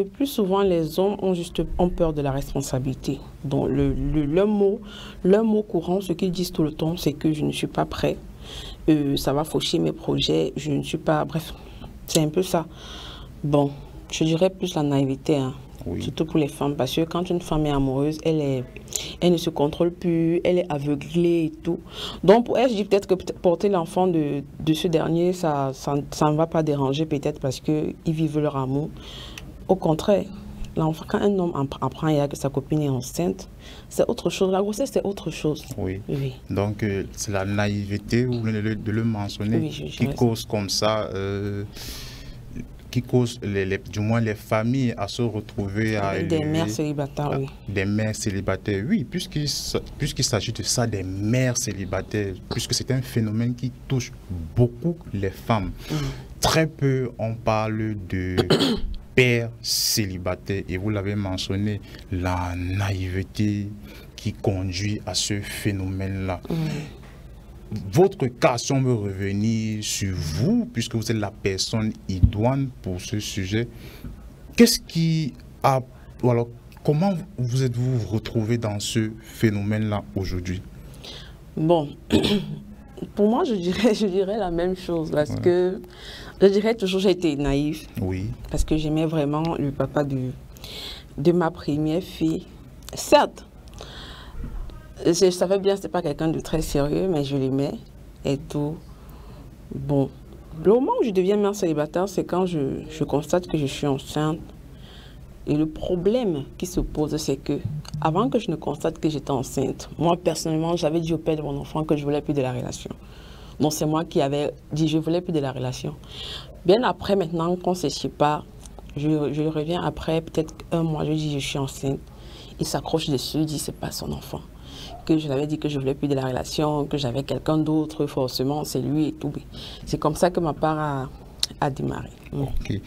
le plus souvent, les hommes ont peur de la responsabilité. Donc, leur mot courant, ce qu'ils disent tout le temps, c'est que je ne suis pas prêt. Ça va faucher mes projets, je ne suis pas... Bref, c'est un peu ça. Bon, je dirais plus la naïveté, hein. Oui. Surtout pour les femmes, parce que quand une femme est amoureuse, elle ne se contrôle plus, elle est aveuglée et tout. Donc pour elle, je dis peut-être que porter l'enfant de ce dernier, ça ne va pas déranger peut-être parce qu'ils vivent leur amour. Au contraire, l'enfant, quand un homme apprend que sa copine est enceinte, c'est autre chose. La grossesse, c'est autre chose. Oui. Oui. Donc c'est la naïveté, vous venez de le mentionner, oui, qui cause comme ça... qui cause du moins les familles à se retrouver à des mères célibataires, oui. Des mères célibataires, oui, puisqu'il s'agit de ça, des mères célibataires, puisque c'est un phénomène qui touche beaucoup les femmes. Très peu on parle de pères célibataires, et vous l'avez mentionné, la naïveté qui conduit à ce phénomène-là. Votre cas semble revenir sur vous, puisque vous êtes la personne idoine pour ce sujet. Qu'est-ce qui a... Alors, comment vous êtes-vous retrouvé dans ce phénomène-là aujourd'hui? Bon, pour moi, je dirais la même chose, parce que je dirais toujours j'ai été naïve. Oui. Parce que j'aimais vraiment le papa de ma première fille. Certes, je savais bien que ce n'était pas quelqu'un de très sérieux, mais je l'aimais et tout. Bon, le moment où je deviens mère célibataire, c'est quand je constate que je suis enceinte. Et le problème qui se pose, c'est que avant que je ne constate que j'étais enceinte, moi personnellement, j'avais dit au père de mon enfant que je ne voulais plus de la relation. Donc c'est moi qui avais dit je ne voulais plus de la relation. Bien après, maintenant qu'on se sépare, je reviens après peut-être un mois, je dis je suis enceinte. Il s'accroche dessus, il dit c'est pas son enfant. Que je l'avais dit que je voulais plus de la relation, que j'avais quelqu'un d'autre, forcément, c'est lui et tout. C'est comme ça que ma part a démarré. Ok.